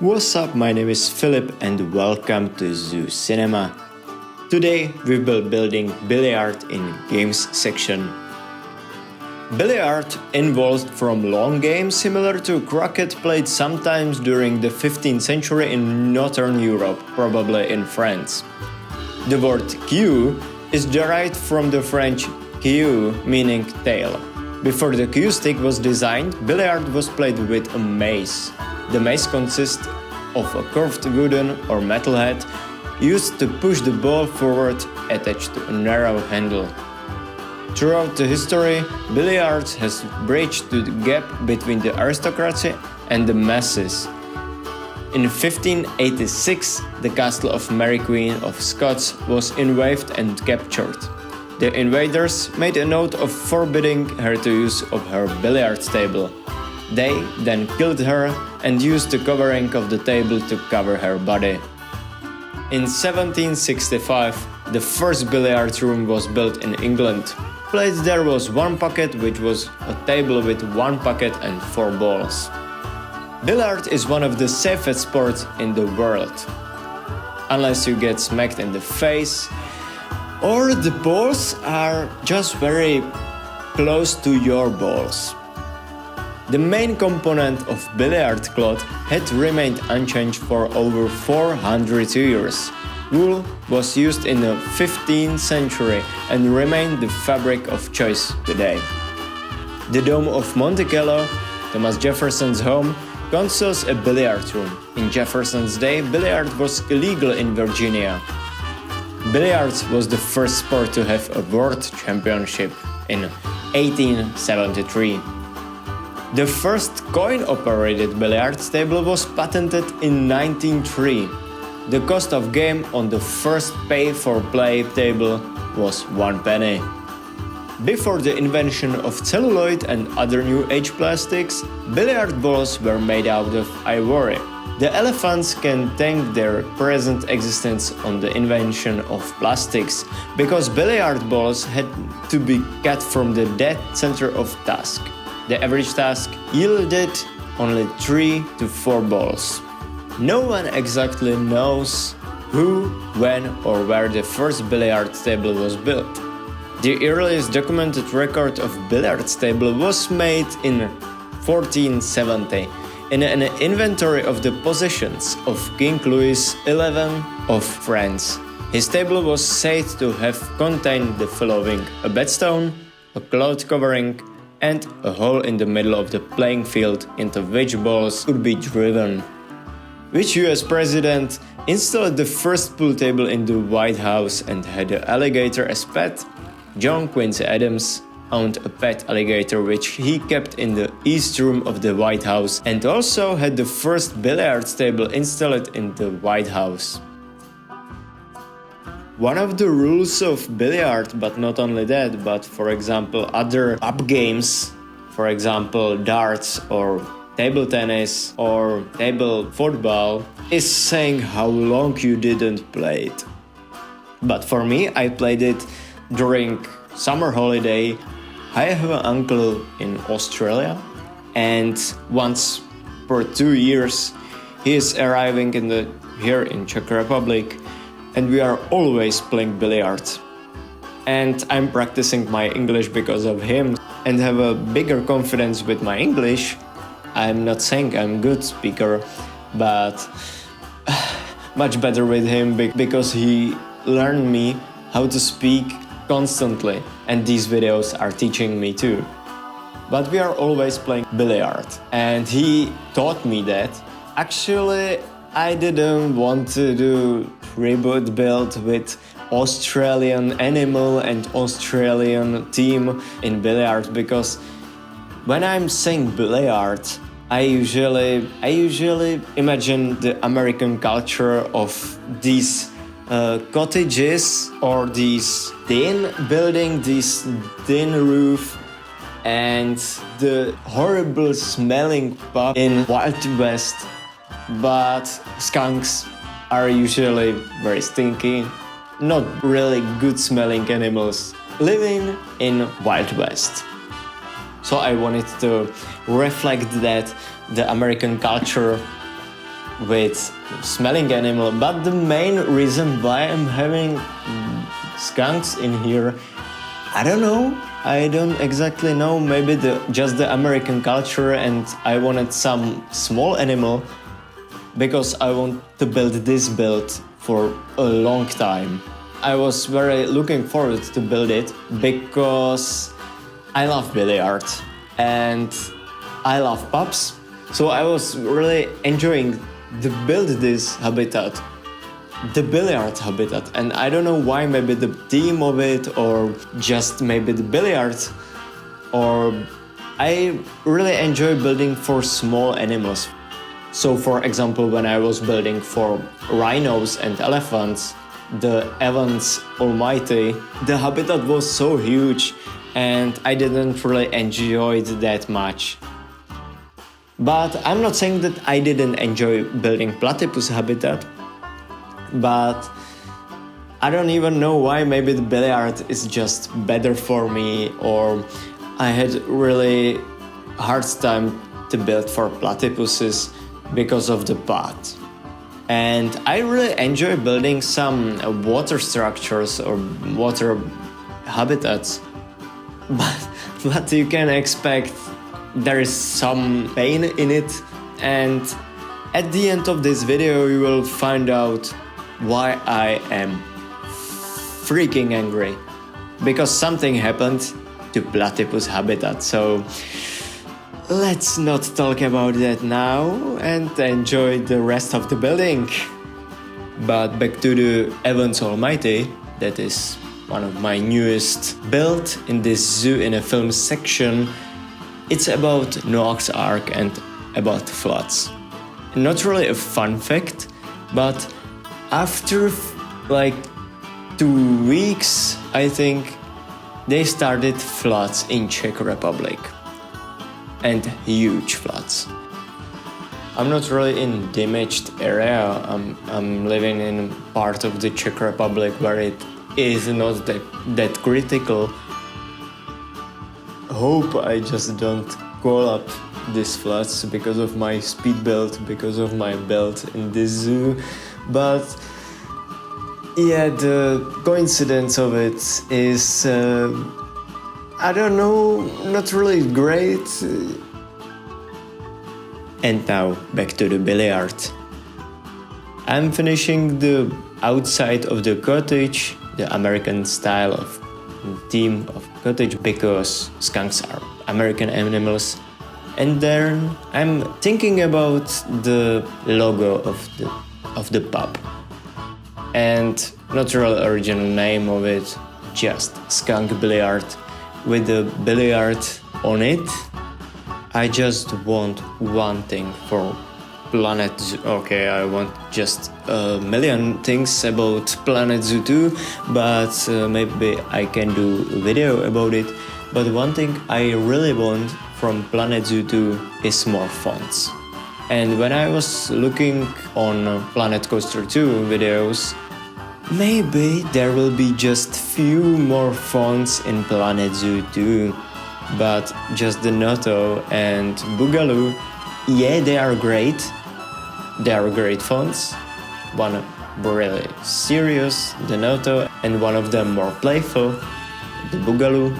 What's up, my name is Philip and welcome to Zoo Cinema. Today we will be building Billiard in games section. Billiard involved from long games similar to croquet played sometimes during the 15th century in Northern Europe, probably in France. The word cue is derived from the French queue, meaning tail. Before the cue stick was designed, billiard was played with a mace. The mace consists of a curved wooden or metal head used to push the ball forward attached to a narrow handle. Throughout the history, billiard has bridged the gap between the aristocracy and the masses. In 1586, the castle of Mary Queen of Scots was invaded and captured. The invaders made a note of forbidding her to use of her billiard table. They then killed her and used the covering of the table to cover her body. In 1765, the first billiard room was built in England. Placed there was one pocket, which was a table with one pocket and 4 balls. Billiard is one of the safest sports in the world. Unless you get smacked in the face, or the balls are just very close to your balls. The main component of billiard cloth had remained unchanged for over 400 years. Wool was used in the 15th century and remained the fabric of choice today. The Dome of Monte Carlo, Thomas Jefferson's home, conceals a billiard room. In Jefferson's day, billiard was illegal in Virginia. Billiard was the first sport to have a world championship in 1873. The first coin-operated billiard table was patented in 1903. The cost of game on the first pay-for-play table was 1 penny. Before the invention of celluloid and other new age plastics, billiard balls were made out of ivory. The elephants can thank their present existence on the invention of plastics, because billiard balls had to be cut from the dead center of task. The average task yielded only 3 to 4 balls. No one exactly knows who, when or where the first billiard table was built. The earliest documented record of billiard table was made in 1470 in an inventory of the possessions of King Louis XI of France. His table was said to have contained the following: a bedstone, a cloth covering, and a hole in the middle of the playing field into which balls could be driven. Which US president installed the first pool table in the White House and had an alligator as pet? John Quincy Adams owned a pet alligator which he kept in the East Room of the White House, and also had the first billiard table installed in the White House. One of the rules of billiard, but not only that, but for example other up games, for example darts or table tennis or table football, is saying how long you didn't play it. But for me, I played it during summer holiday. I have an uncle in Australia, and once per 2 years he is arriving here in Czech Republic, and we are always playing billiard. And I'm practicing my English because of him and have a bigger confidence with my English. I'm not saying I'm a good speaker, but much better with him because he learned me how to speak constantly, and these videos are teaching me too. But we are always playing billiard, and he taught me that. Actually, I didn't want to do reboot build with Australian animal and Australian team in billiard, because when I'm saying billiard, I usually imagine the American culture of these cottages or these thin building, this thin roof, and the horrible smelling pub in Wild West. But skunks are usually very stinky, not really good smelling animals living in Wild West. So I wanted to reflect that the American culture with smelling animal, but the main reason why I'm having skunks in here, I don't know. I don't exactly know. Maybe just the American culture, and I wanted some small animal because I want to build this build for a long time. I was very looking forward to build it because I love billiard and I love pups. So I was really enjoying to build this habitat, the billiard habitat, and I don't know why, maybe the theme of it or just maybe the billiard, or I really enjoy building for small animals. So for example, when I was building for rhinos and elephants, the Evans Almighty, the habitat was so huge and I didn't really enjoy it that much. But I'm not saying that I didn't enjoy building platypus habitat, but I don't even know why. Maybe the billiard is just better for me, or I had really hard time to build for platypuses because of the pot. And I really enjoy building some water structures or water habitats, but you can expect there is some pain in it, and at the end of this video you will find out why I am freaking angry, because something happened to platypus habitat. So let's not talk about that now and enjoy the rest of the building. But back to the Evans Almighty, that is one of my newest build in this zoo in a film section. It's about Noah's Ark and about floods. Not really a fun fact, but after like 2 weeks, I think, they started floods in Czech Republic. And huge floods. I'm not really in damaged area. I'm living in part of the Czech Republic where it is not that critical. Hope I just don't call up these floods because of my speed build, because of my build in this zoo. But yeah, the coincidence of it is I don't know, not really great. And now back to the billiard. I'm finishing the outside of the cottage, the American style of theme of cottage, because skunks are American animals. And then I'm thinking about the logo of the pub. And not really original name of it, just Skunk Billiard with the billiard on it. I just want one thing for Planet Zoo. Okay, I want just a million things about Planet Zoo too, but maybe I can do a video about it. But one thing I really want from Planet Zoo 2 is more fonts. And when I was looking on Planet Coaster 2 videos, maybe there will be just few more fonts in Planet Zoo 2, but just the Noto and Boogaloo, yeah, they are great. They are great fonts. One really serious, the Noto, and one of them more playful, the Boogaloo.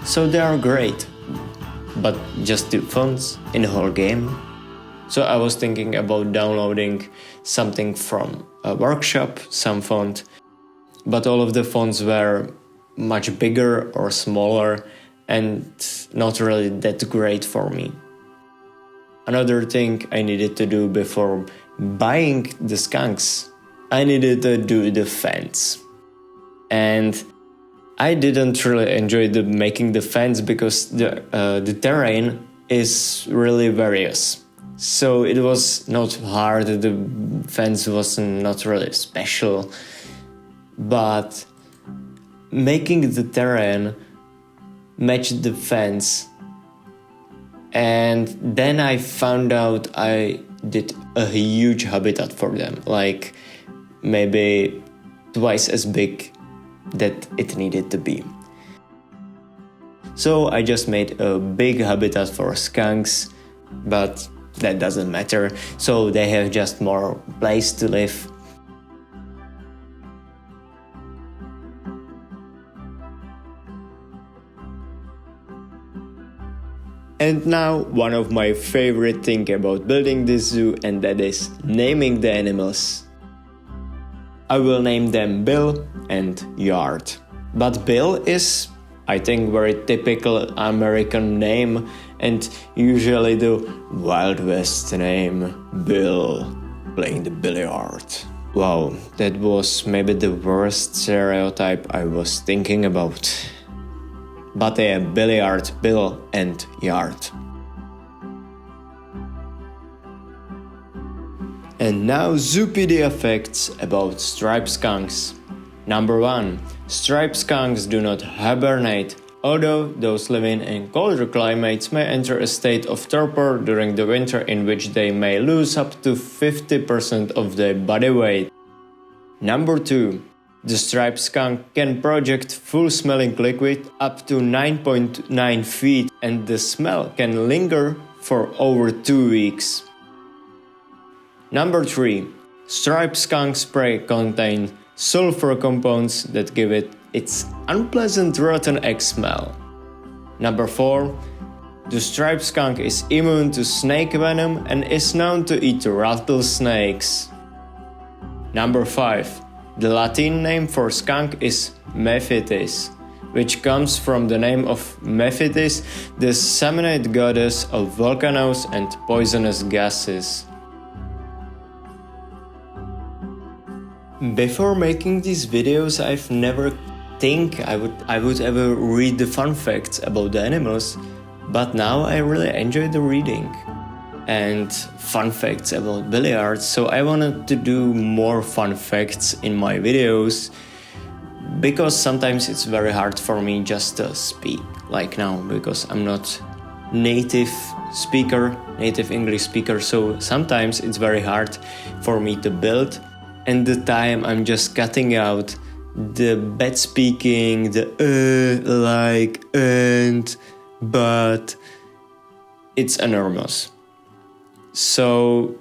So they are great, but just two fonts in the whole game. So I was thinking about downloading something from a workshop, some font, but all of the fonts were much bigger or smaller and not really that great for me. Another thing I needed to do before buying the skunks, I needed to do the fence. And I didn't really enjoy making the fence because the terrain is really various. So it was not hard, the fence was not really special, but making the terrain match the fence. And then I found out I did a huge habitat for them, like maybe twice as big that it needed to be. So I just made a big habitat for skunks, but that doesn't matter, so they have just more place to live. And now one of my favorite things about building this zoo, and that is naming the animals. I will name them Bill and Yard. But Bill is, I think, very typical American name, and usually the Wild West name, Bill, playing the billiard. Wow, that was maybe the worst stereotype I was thinking about. But yeah, Billiard, Bill and Yard. And now Zoopedia facts about striped skunks. Number 1. Striped skunks do not hibernate, although those living in colder climates may enter a state of torpor during the winter, in which they may lose up to 50% of their body weight. Number 2. The striped skunk can project full smelling liquid up to 9.9 feet, and the smell can linger for over 2 weeks. Number 3. Striped skunk spray contains sulfur compounds that give it its unpleasant rotten egg smell. Number 4. The striped skunk is immune to snake venom and is known to eat rattlesnakes. Number 5. The Latin name for skunk is Mephitis, which comes from the name of Mephitis, the Samanite goddess of volcanoes and poisonous gases. Before making these videos, I've never think I would ever read the fun facts about the animals, but now I really enjoy the reading and fun facts about billiards, so I wanted to do more fun facts in my videos, because sometimes it's very hard for me just to speak like now, because I'm not native English speaker, so sometimes it's very hard for me to build, and the time I'm just cutting out the bad speaking, the like, and, but it's enormous. So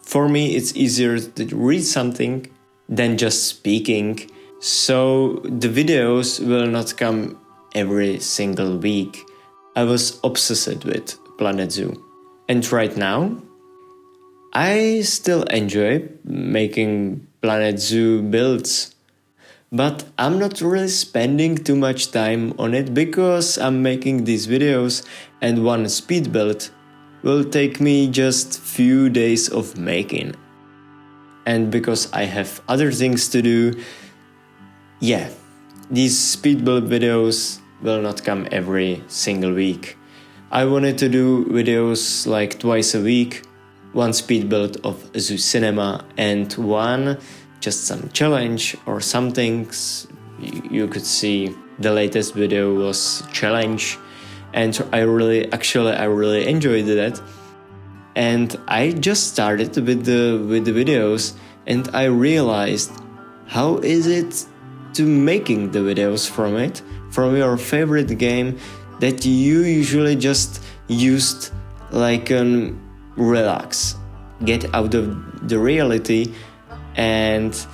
for me it's easier to read something than just speaking, so the videos will not come every single week. I was obsessed with Planet Zoo, and right now I still enjoy making Planet Zoo builds, but I'm not really spending too much time on it because I'm making these videos, and one speed build will take me just few days of making. And because I have other things to do, yeah, these speed build videos will not come every single week. I wanted to do videos like twice a week, one speed build of Zoo Cinema and one just some challenge or some things. You could see the latest video was challenge, and I really enjoyed that. And I just started with the videos, and I realized how is it to making the videos from your favorite game that you usually just used like an relax, get out of the reality, and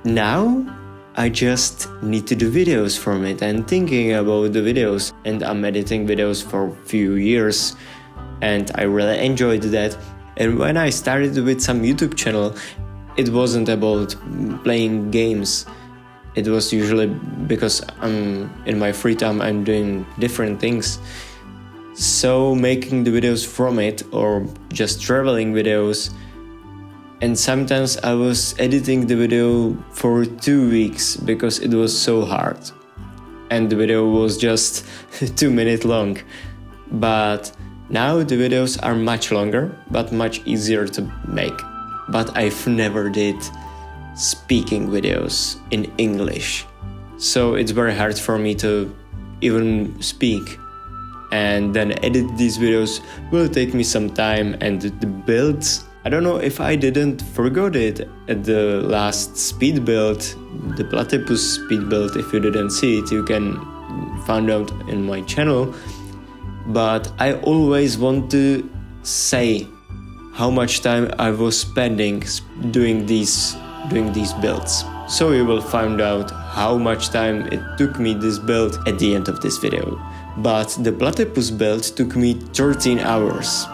now I just need to do videos from it and thinking about the videos, and I'm editing videos for a few years and I really enjoyed that. And when I started with some YouTube channel, it wasn't about playing games. It was usually because in my free time I'm doing different things. So making the videos from it, or just traveling videos, and sometimes I was editing the video for 2 weeks because it was so hard. And the video was just 2 minutes long. But now the videos are much longer, but much easier to make. But I've never did speaking videos in English. So it's very hard for me to even speak. And then edit these videos will take me some time, and the builds, I don't know if I didn't forget it at the last speed build, the platypus speed build. If you didn't see it, you can find out in my channel. But I always want to say how much time I was spending doing these builds. So you will find out how much time it took me this build at the end of this video. But the platypus build took me 13 hours.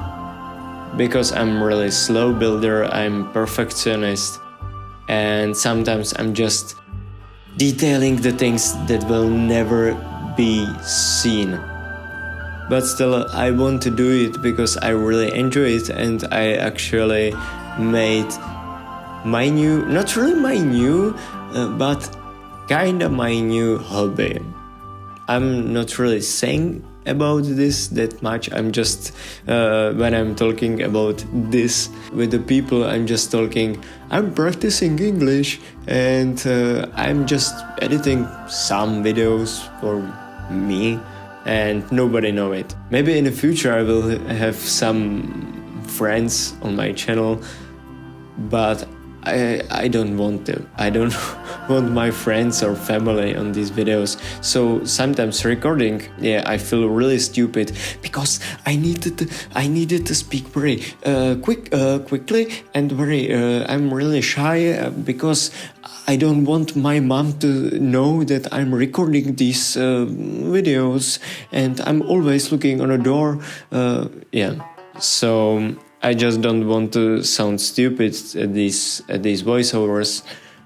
Because I'm really slow builder, I'm perfectionist, and sometimes I'm just detailing the things that will never be seen. But still, I want to do it because I really enjoy it, and I actually made my new, not really my new, but kinda my new hobby. I'm not really saying about this that much. I'm just, when I'm talking about this with the people, I'm just talking, I'm practicing English, and I'm just editing some videos for me, and nobody know it. Maybe in the future I will have some friends on my channel, but I don't want to. I don't want my friends or family on these videos. So sometimes recording, I feel really stupid because I needed to speak very quickly and very. I'm really shy because I don't want my mom to know that I'm recording these videos, and I'm always looking on a door. So I just don't want to sound stupid at these voiceovers,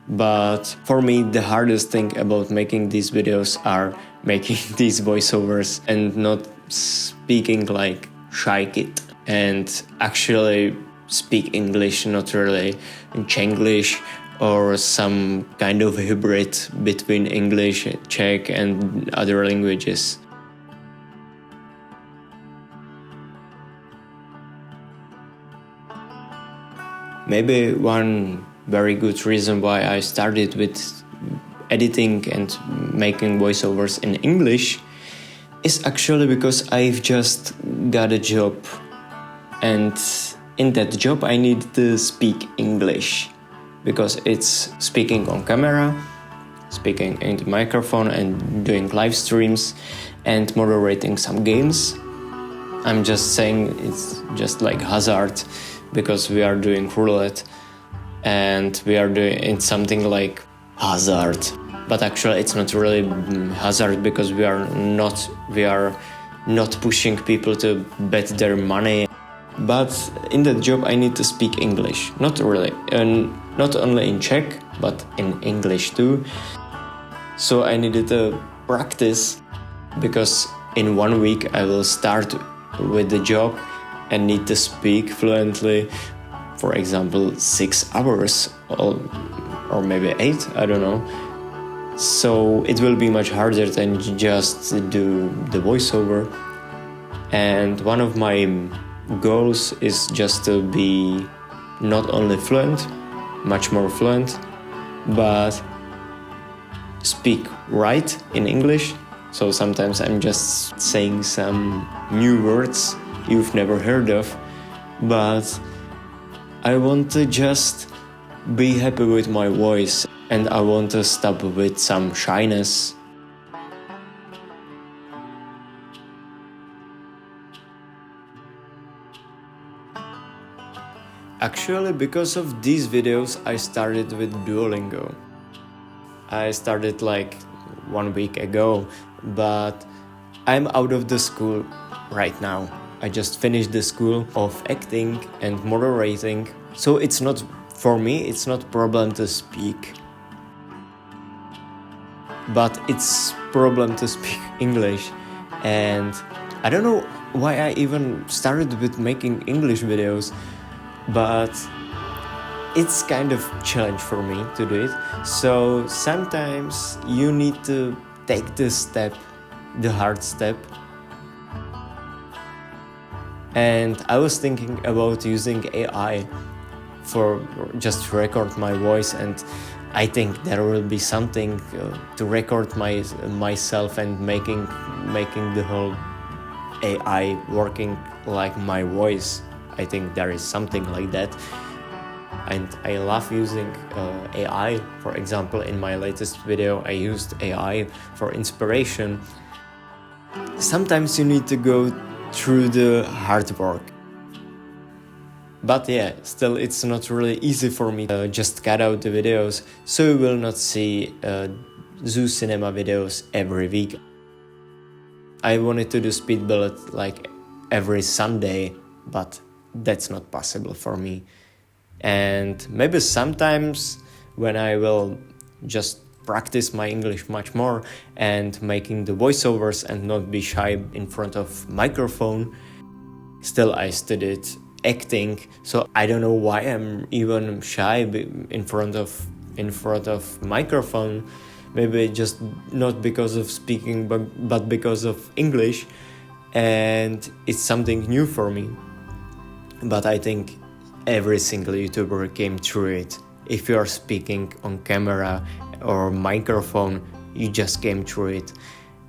but for me the hardest thing about making these videos are making these voiceovers and not speaking like shy kid and actually speak English, not really Chenglish or some kind of hybrid between English, Czech and other languages. Maybe one very good reason why I started with editing and making voiceovers in English is actually because I've just got a job, and in that job I need to speak English because it's speaking on camera, speaking into microphone and doing live streams and moderating some games. I'm just saying it's just like hazard, because we are doing roulette and we are doing something like hazard, but actually it's not really hazard because we are not pushing people to bet their money. But in that job I need to speak English, not really, and not only in Czech but in English too. So I needed to practice, because in 1 week I will start with the job and need to speak fluently, for example, 6 hours or maybe 8, I don't know. So it will be much harder than just do the voiceover. And one of my goals is just to be not only fluent, much more fluent, but speak right in English. So sometimes I'm just saying some new words you've never heard of, but I want to just be happy with my voice, and I want to stop with some shyness. Actually, because of these videos I started with Duolingo. I started like 1 week ago, but I'm out of the school right now. I just finished the school of acting and moderating, so it's not, for me, it's not problem to speak. But it's problem to speak English, and I don't know why I even started with making English videos, but it's kind of challenge for me to do it. So sometimes you need to take this step, the hard step. And I was thinking about using AI for just to record my voice, and I think there will be something to record myself and making the whole AI working like my voice. I think there is something like that. And I love using AI. For example, in my latest video I used AI for inspiration. Sometimes you need to go through the hard work. But yeah, still it's not really easy for me to just cut out the videos, so you will not see Zoo Cinema videos every week. I wanted to do Speedbuild like every Sunday, but that's not possible for me. And maybe sometimes when I will just practice my English much more and making the voiceovers and not be shy in front of microphone. Still, I studied acting, so I don't know why I'm even shy in front of microphone. Maybe just not because of speaking, but because of English, and it's something new for me. But I think every single YouTuber came through it. If you are speaking on camera or microphone, you just came through it.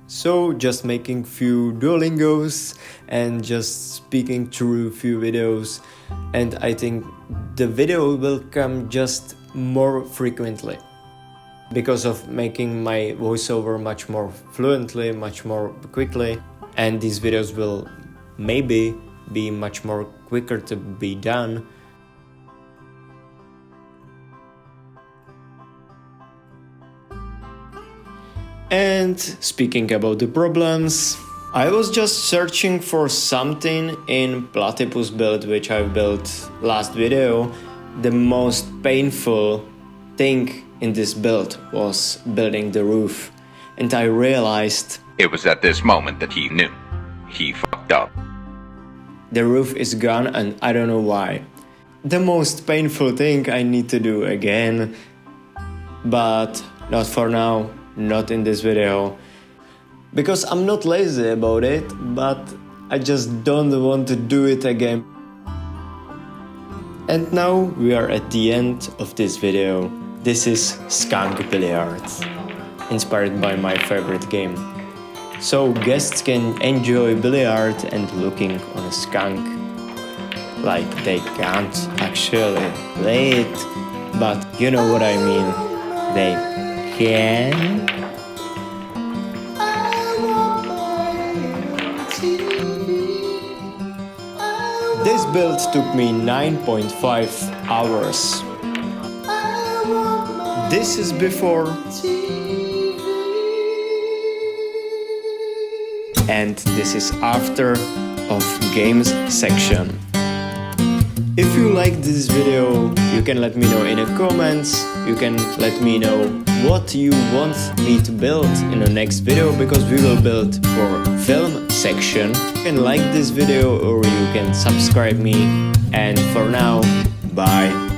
So just making few Duolingos and just speaking through few videos, and I think the video will come just more frequently because of making my voiceover much more fluently, much more quickly, and these videos will maybe be much more quicker to be done. And speaking about the problems, I was just searching for something in Platypus build, which I built last video. The most painful thing in this build was building the roof, and I realized it was at this moment that he knew he fucked up. The roof is gone, and I don't know why. The most painful thing I need to do again, but not for now. Not in this video, because I'm not lazy about it, but I just don't want to do it again. And now we are at the end of this video. This is Skunk Billiard, inspired by my favorite game. So guests can enjoy billiard and looking on a skunk. Like they can't actually play it, but you know what I mean. They can. This build took me 9.5 hours. This is before. And this is after of games section. If you like this video, you can let me know in the comments. You can let me know what you want me to build in the next video, because we will build for film section. You can like this video or you can subscribe me. And for now, bye.